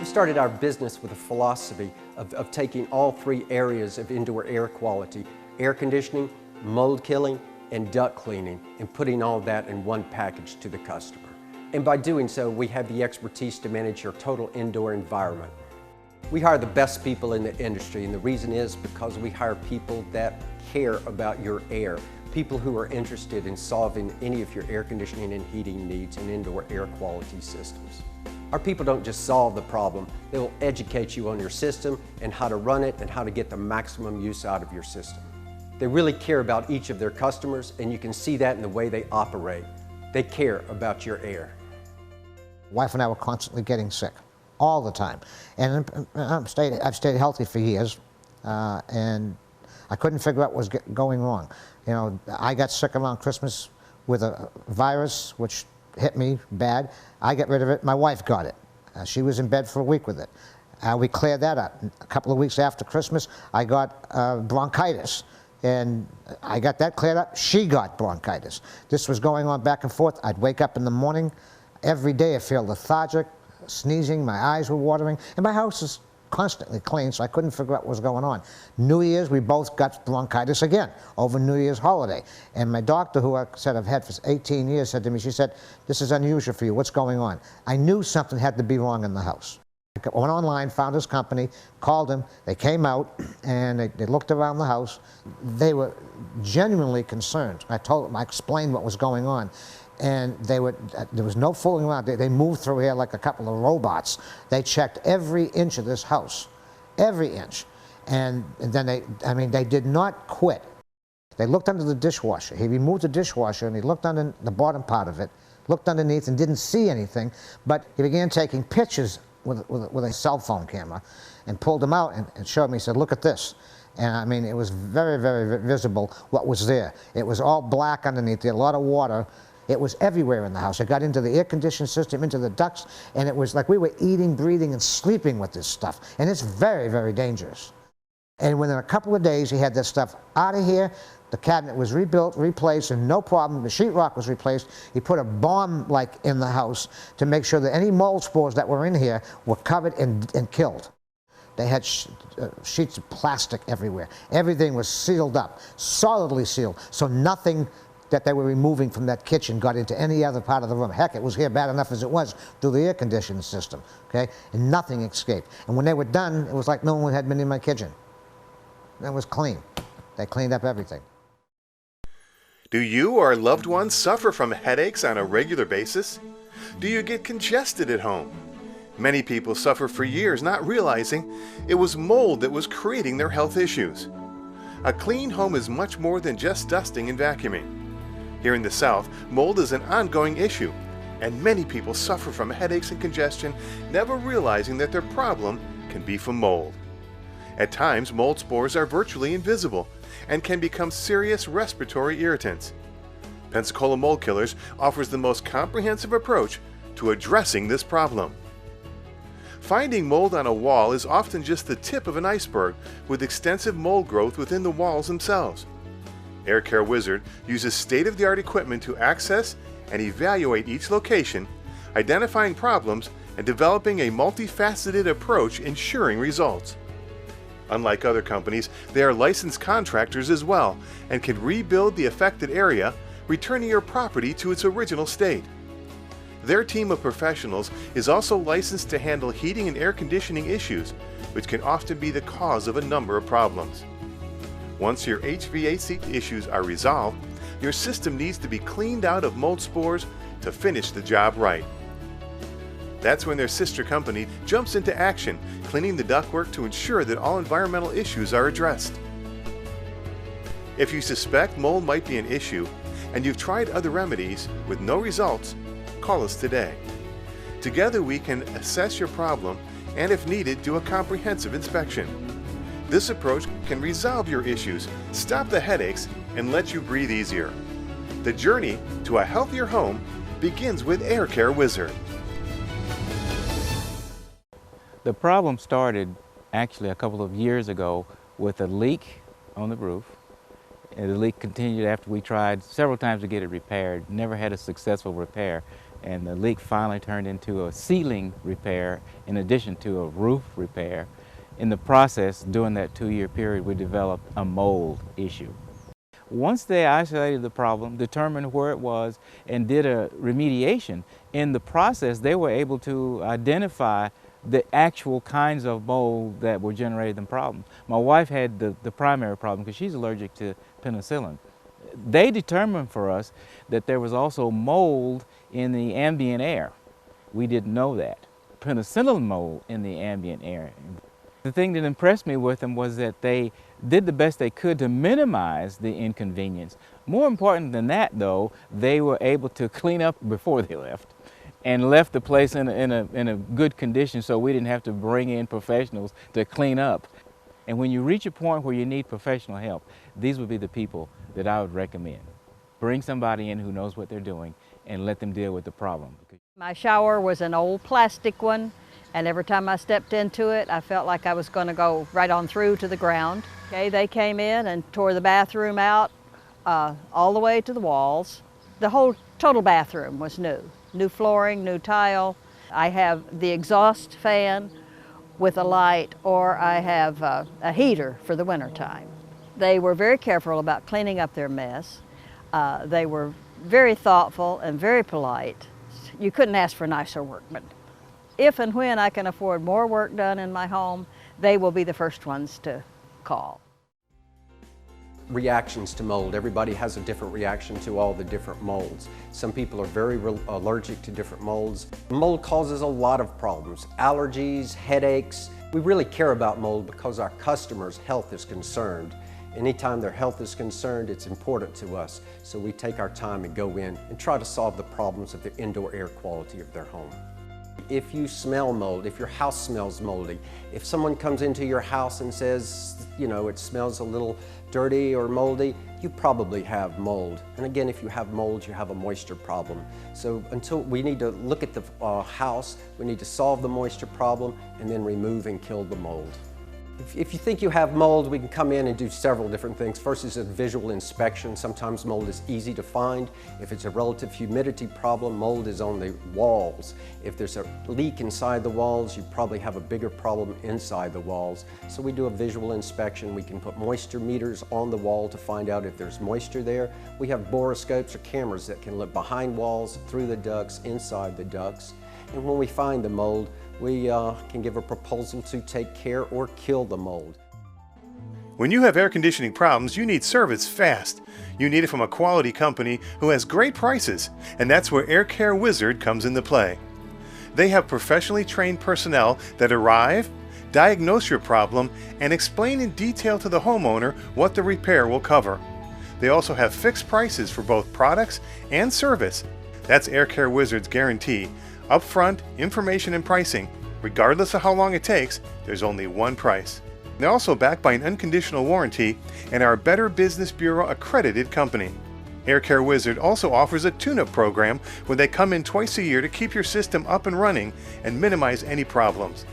We started our business with a philosophy of taking all three areas of indoor air quality, air conditioning, mold killing, and duct cleaning, and putting all that in one package to the customer. And by doing so, we have the expertise to manage your total indoor environment. We hire the best people in the industry, and the reason is because we hire people that care about your air, people who are interested in solving any of your air conditioning and heating needs and indoor air quality systems. Our people don't just solve the problem, they will educate you on your system and how to run it and how to get the maximum use out of your system. They really care about each of their customers, and you can see that in the way they operate. They care about your air. Wife and I were constantly getting sick, all the time. And I've stayed healthy for years, and I couldn't figure out what was going wrong. You know, I got sick around Christmas with a virus, which hit me bad. I got rid of it, my wife got it. She was in bed for a week with it. We cleared that up. A couple of weeks after Christmas, I got bronchitis. And I got that cleared up, she got bronchitis. This was going on back and forth. I'd wake up in the morning, every day I feel lethargic, sneezing, my eyes were watering, and my house is constantly clean, so I couldn't figure out what was going on. New Year's, we both got bronchitis again, over New Year's holiday. And my doctor, who I said I've had for 18 years, said to me, she said, "This is unusual for you, what's going on?" I knew something had to be wrong in the house. I went online, found his company, called him, they came out, and they looked around the house. They were genuinely concerned. I explained what was going on. And there was no fooling around. They moved through here like a couple of robots. They checked every inch of this house, every inch. And then they did not quit. They looked under the dishwasher. He removed the dishwasher and he looked under the bottom part of it, looked underneath and didn't see anything, but he began taking pictures with a cell phone camera and pulled them out and showed me. He said, "Look at this." And I mean, it was very, very visible what was there. It was all black underneath there, a lot of water. It was everywhere in the house. It got into the air conditioning system, into the ducts, and it was like we were eating, breathing, and sleeping with this stuff. And it's very, very dangerous. And within a couple of days, he had this stuff out of here. The cabinet was rebuilt, replaced, and no problem. The sheetrock was replaced. He put a bomb in the house to make sure that any mold spores that were in here were covered and killed. They had sheets of plastic everywhere. Everything was sealed up, solidly sealed, so nothing that they were removing from that kitchen got into any other part of the room. Heck, it was here bad enough as it was through the air conditioning system, okay? And nothing escaped. And when they were done, it was like no one had been in my kitchen. It was clean. They cleaned up everything. Do you or loved ones suffer from headaches on a regular basis? Do you get congested at home? Many people suffer for years not realizing it was mold that was creating their health issues. A clean home is much more than just dusting and vacuuming. Here in the South, mold is an ongoing issue, and many people suffer from headaches and congestion, never realizing that their problem can be from mold. At times, mold spores are virtually invisible and can become serious respiratory irritants. Pensacola Mold Killers offers the most comprehensive approach to addressing this problem. Finding mold on a wall is often just the tip of an iceberg with extensive mold growth within the walls themselves. Air Care Wizard uses state-of-the-art equipment to access and evaluate each location, identifying problems and developing a multifaceted approach ensuring results. Unlike other companies, they are licensed contractors as well and can rebuild the affected area, returning your property to its original state. Their team of professionals is also licensed to handle heating and air conditioning issues, which can often be the cause of a number of problems. Once your HVAC issues are resolved, your system needs to be cleaned out of mold spores to finish the job right. That's when their sister company jumps into action, cleaning the ductwork to ensure that all environmental issues are addressed. If you suspect mold might be an issue and you've tried other remedies with no results, call us today. Together we can assess your problem and, if needed, do a comprehensive inspection. This approach can resolve your issues, stop the headaches, and let you breathe easier. The journey to a healthier home begins with Air Care Wizard. The problem started actually a couple of years ago with a leak on the roof. And the leak continued after we tried several times to get it repaired, never had a successful repair. And the leak finally turned into a ceiling repair in addition to a roof repair. In the process, during that 2-year period, we developed a mold issue. Once they isolated the problem, determined where it was, and did a remediation, in the process they were able to identify the actual kinds of mold that were generating the problem. My wife had the primary problem because she's allergic to penicillin. They determined for us that there was also mold in the ambient air. We didn't know that. Penicillin mold in the ambient air. The thing that impressed me with them was that they did the best they could to minimize the inconvenience. More important than that, though, they were able to clean up before they left and left the place in a good condition, so we didn't have to bring in professionals to clean up. And when you reach a point where you need professional help, these would be the people that I would recommend. Bring somebody in who knows what they're doing and let them deal with the problem. My shower was an old plastic one, and every time I stepped into it, I felt like I was going to go right on through to the ground. Okay, they came in and tore the bathroom out all the way to the walls. The whole total bathroom was new. New flooring, new tile. I have the exhaust fan with a light, or I have a heater for the wintertime. They were very careful about cleaning up their mess. They were very thoughtful and very polite. You couldn't ask for nicer workmen. If and when I can afford more work done in my home, they will be the first ones to call. Reactions to mold. Everybody has a different reaction to all the different molds. Some people are very allergic to different molds. Mold causes a lot of problems. Allergies, headaches. We really care about mold because our customers' health is concerned. Anytime their health is concerned, it's important to us. So we take our time and go in and try to solve the problems of the indoor air quality of their home. If you smell mold, if your house smells moldy, if someone comes into your house and says, you know, it smells a little dirty or moldy, you probably have mold. And again, if you have mold, you have a moisture problem. So until we need to look at the house, we need to solve the moisture problem and then remove and kill the mold. If you think you have mold, we can come in and do several different things. First is a visual inspection. Sometimes mold is easy to find. If it's a relative humidity problem, mold is on the walls. If there's a leak inside the walls, you probably have a bigger problem inside the walls. So we do a visual inspection. We can put moisture meters on the wall to find out if there's moisture there. We have borescopes or cameras that can look behind walls, through the ducts, inside the ducts. And when we find the mold, we can give a proposal to take care or kill the mold. When you have air conditioning problems, you need service fast. You need it from a quality company who has great prices, and that's where Air Care Wizard comes into play. They have professionally trained personnel that arrive, diagnose your problem, and explain in detail to the homeowner what the repair will cover. They also have fixed prices for both products and service. That's Air Care Wizard's guarantee. Upfront information and pricing. Regardless of how long it takes, there's only one price. They're also backed by an unconditional warranty and are a Better Business Bureau accredited company. Air Care Wizard also offers a tune-up program where they come in twice a year to keep your system up and running and minimize any problems.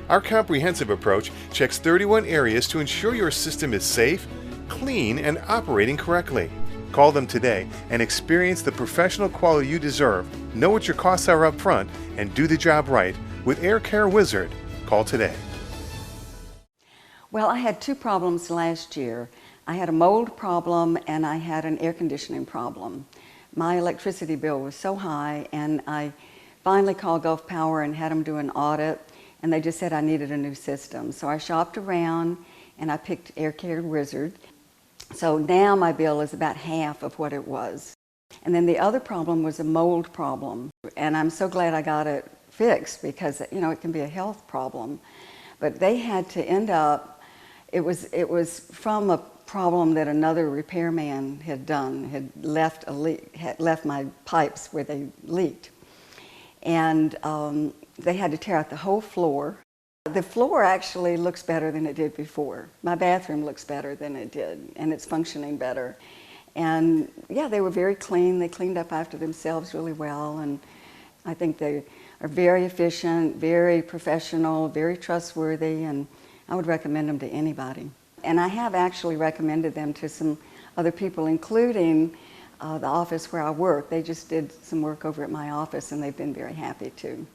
Our comprehensive approach checks 31 areas to ensure your system is safe, clean, and operating correctly. Call them today and experience the professional quality you deserve. Know what your costs are up front and do the job right with Air Care Wizard. Call today. Well, I had two problems last year. I had a mold problem and I had an air conditioning problem. My electricity bill was so high, and I finally called Gulf Power and had them do an audit, and they just said I needed a new system. So I shopped around and I picked Air Care Wizard. So now my bill is about half of what it was. And then the other problem was a mold problem. And I'm so glad I got it fixed because, you know, it can be a health problem. But they had to end up, it was from a problem that another repairman had done, had left a leak, had left my pipes where they leaked. And they had to tear out the whole floor. The floor actually looks better than it did before. My bathroom looks better than it did, and it's functioning better. And yeah, they were very clean. They cleaned up after themselves really well, and I think they are very efficient, very professional, very trustworthy, and I would recommend them to anybody. And I have actually recommended them to some other people, including the office where I work. They just did some work over at my office and they've been very happy too.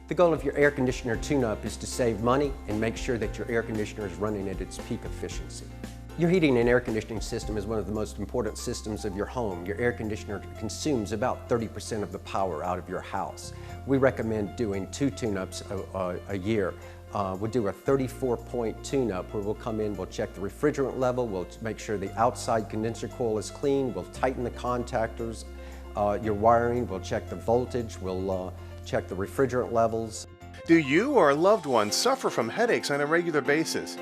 The goal of your air conditioner tune-up is to save money and make sure that your air conditioner is running at its peak efficiency. Your heating and air conditioning system is one of the most important systems of your home. Your air conditioner consumes about 30% of the power out of your house. We recommend doing 2 tune-ups a year. We'll do a 34-point tune-up where we'll come in, we'll check the refrigerant level, we'll make sure the outside condenser coil is clean, we'll tighten the contactors, your wiring, we'll check the voltage, we'll check the refrigerant levels. Do you or a loved one suffer from headaches on a regular basis?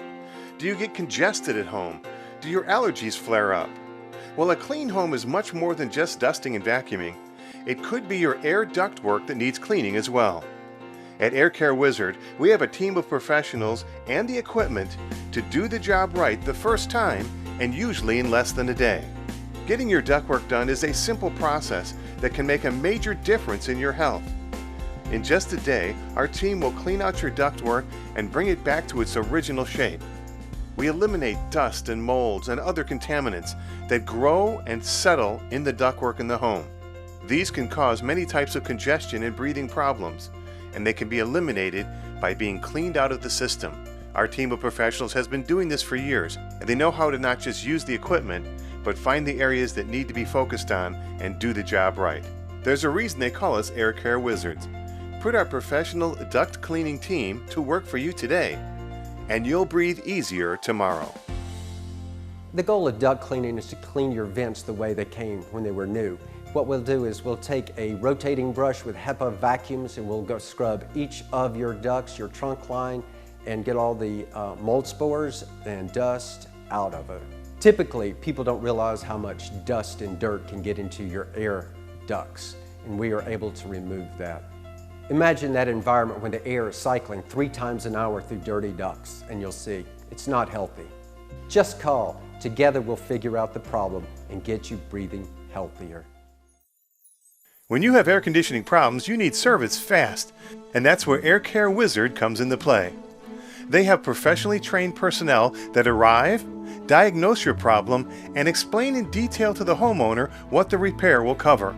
Do you get congested at home? Do your allergies flare up? Well, a clean home is much more than just dusting and vacuuming. It could be your air ductwork that needs cleaning as well. At Air Care Wizard, we have a team of professionals and the equipment to do the job right the first time and usually in less than a day. Getting your ductwork done is a simple process that can make a major difference in your health. In just a day, our team will clean out your ductwork and bring it back to its original shape. We eliminate dust and molds and other contaminants that grow and settle in the ductwork in the home. These can cause many types of congestion and breathing problems, and they can be eliminated by being cleaned out of the system. Our team of professionals has been doing this for years, and they know how to not just use the equipment, but find the areas that need to be focused on and do the job right. There's a reason they call us Air Care Wizards. Put our professional duct cleaning team to work for you today, and you'll breathe easier tomorrow. The goal of duct cleaning is to clean your vents the way they came when they were new. What we'll do is we'll take a rotating brush with HEPA vacuums and we'll go scrub each of your ducts, your trunk line, and get all the mold spores and dust out of it. Typically, people don't realize how much dust and dirt can get into your air ducts, and we are able to remove that. Imagine that environment when the air is cycling 3 times an hour through dirty ducts, and you'll see it's not healthy. Just call. Together we'll figure out the problem and get you breathing healthier. When you have air conditioning problems, you need service fast, and that's where Air Care Wizard comes into play. They have professionally trained personnel that arrive, diagnose your problem, and explain in detail to the homeowner what the repair will cover.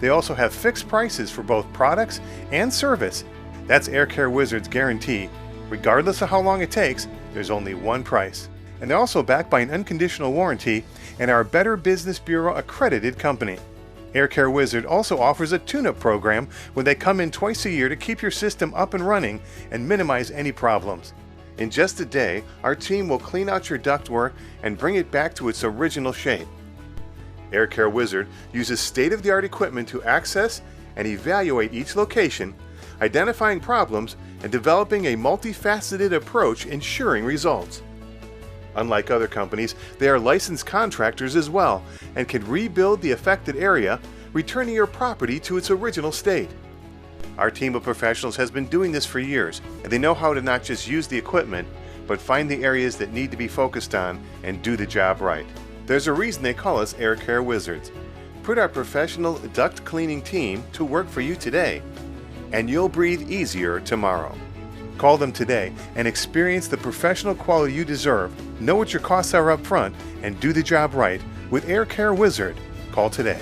They also have fixed prices for both products and service. That's Air Care Wizard's guarantee. Regardless of how long it takes, there's only one price. And they're also backed by an unconditional warranty and are a Better Business Bureau accredited company. Air Care Wizard also offers a tune-up program where they come in twice a year to keep your system up and running and minimize any problems. In just a day, our team will clean out your ductwork and bring it back to its original shape. Air Care Wizard uses state-of-the-art equipment to access and evaluate each location, identifying problems and developing a multifaceted approach ensuring results. Unlike other companies, they are licensed contractors as well and can rebuild the affected area, returning your property to its original state. Our team of professionals has been doing this for years, and they know how to not just use the equipment, but find the areas that need to be focused on and do the job right. There's a reason they call us Air Care Wizards. Put our professional duct cleaning team to work for you today, and you'll breathe easier tomorrow. Call them today and experience the professional quality you deserve. Know what your costs are up front and do the job right with Air Care Wizard. Call today.